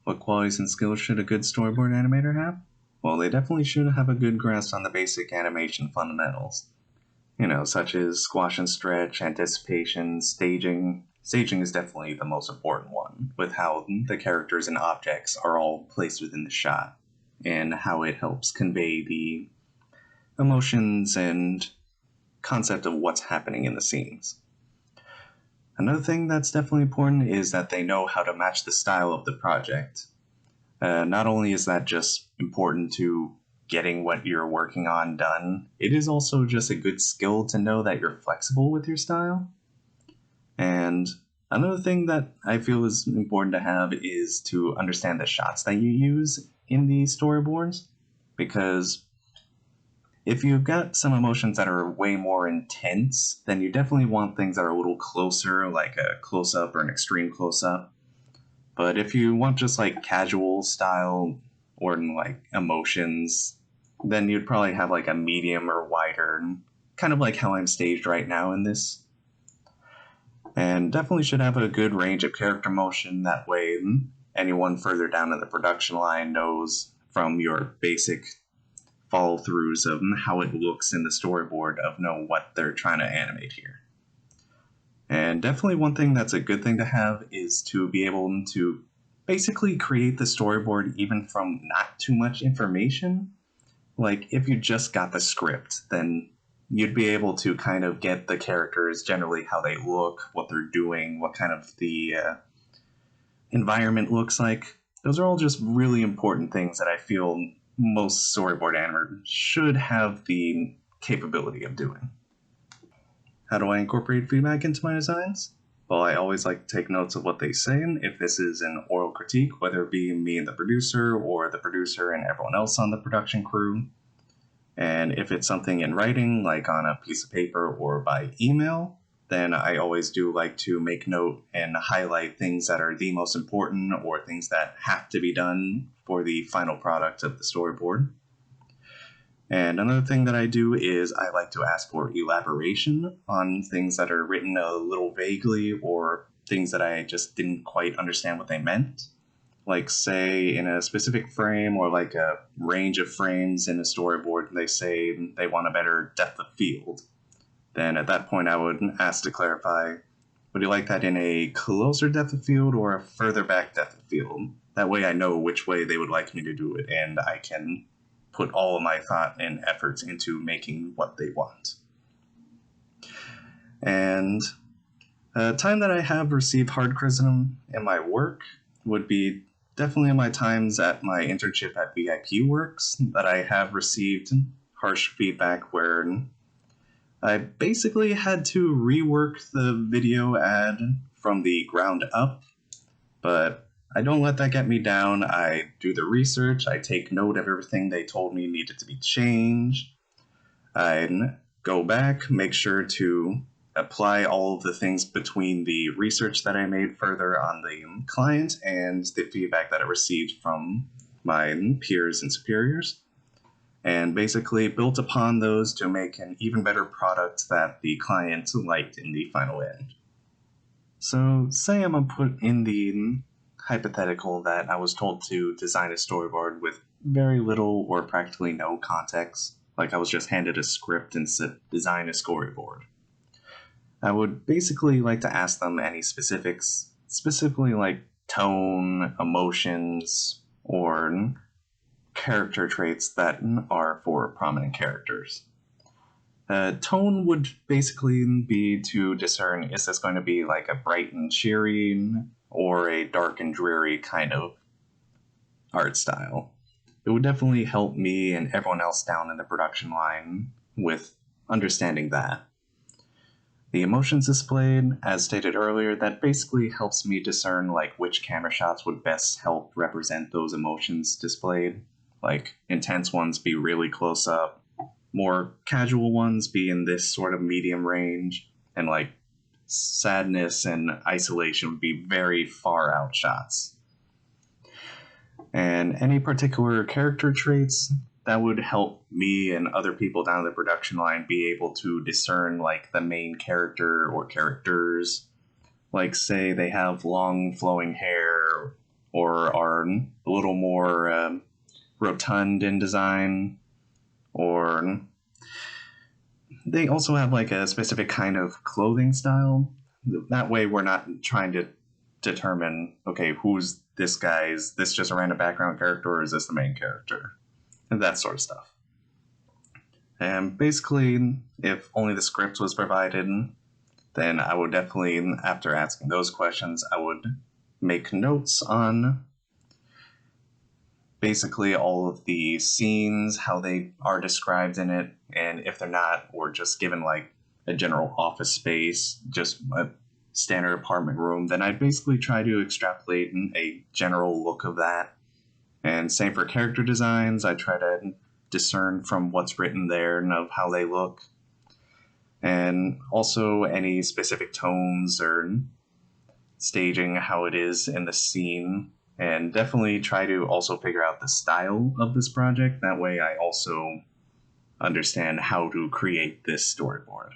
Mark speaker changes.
Speaker 1: What qualities and skills should a good storyboard animator have? Well, they definitely should have a good grasp on the basic animation fundamentals. Such as squash and stretch, anticipation, staging. Staging is definitely the most important one, with how the characters and objects are all placed within the shot, and how it helps convey the emotions and concept of what's happening in the scenes. Another thing that's definitely important is that they know how to match the style of the project. Not only is that just important to getting what you're working on done, it is also just a good skill to know that you're flexible with your style. And another thing that I feel is important to have is to understand the shots that you use in the storyboards, because if you've got some emotions that are way more intense, then you definitely want things that are a little closer, like a close-up or an extreme close-up. But if you want just like casual style or like emotions, then you'd probably have like a medium or wider, kind of like how I'm staged right now in this. And definitely should have a good range of character motion, that way anyone further down in the production line knows from your basic follow-throughs of how it looks in the storyboard of know what they're trying to animate here. And definitely one thing that's a good thing to have is to be able to basically create the storyboard even from not too much information. Like if you just got the script, then you'd be able to kind of get the characters, generally how they look, what they're doing, what kind of the environment looks like. Those are all just really important things that I feel most storyboard animators should have the capability of doing. How do I incorporate feedback into my designs? Well, I always like to take notes of what they say, and if this is an oral critique, whether it be me and the producer, or the producer and everyone else on the production crew. And if it's something in writing, like on a piece of paper or by email, then I always do like to make note and highlight things that are the most important or things that have to be done for the final product of the storyboard. And another thing that I do is I like to ask for elaboration on things that are written a little vaguely or things that I just didn't quite understand what they meant. Like, say, in a specific frame or like a range of frames in a storyboard, they say they want a better depth of field. Then at that point I would ask to clarify, would you like that in a closer depth of field or a further back depth of field? That way I know which way they would like me to do it, and I can put all of my thought and efforts into making what they want. And a time that I have received hard criticism in my work would be definitely in my times at my internship at VIP Works, that I have received harsh feedback where I basically had to rework the video ad from the ground up, but I don't let that get me down. I do the research, I take note of everything they told me needed to be changed. I go back, make sure to apply all of the things between the research that I made further on the client and the feedback that I received from my peers and superiors, and basically built upon those to make an even better product that the client liked in the final end. So say I'm put in the hypothetical that I was told to design a storyboard with very little or practically no context, like I was just handed a script and said design a storyboard. I would basically like to ask them any specifics, specifically like tone, emotions, or character traits that are for prominent characters. Tone would basically be to discern, is this going to be like a bright and cheery or a dark and dreary kind of art style? It would definitely help me and everyone else down in the production line with understanding that. The emotions displayed, as stated earlier, that basically helps me discern like which camera shots would best help represent those emotions displayed. Like intense ones be really close up, more casual ones be in this sort of medium range, and like sadness and isolation would be very far out shots. And any particular character traits that would help me and other people down the production line be able to discern like the main character or characters. Like say they have long flowing hair, or or are a little more rotund in design, or they also have like a specific kind of clothing style. That way we're not trying to determine, okay, who's this guy? Is this just a random background character or is this the main character? And that sort of stuff. And basically, if only the script was provided, then I would definitely, after asking those questions, I would make notes on basically all of the scenes, how they are described in it, and if they're not, or just given like a general office space, just a standard apartment room, then I'd basically try to extrapolate a general look of that. And same for character designs, I try to discern from what's written there and of how they look. And also any specific tones or staging, how it is in the scene. And definitely try to also figure out the style of this project. That way I also understand how to create this storyboard.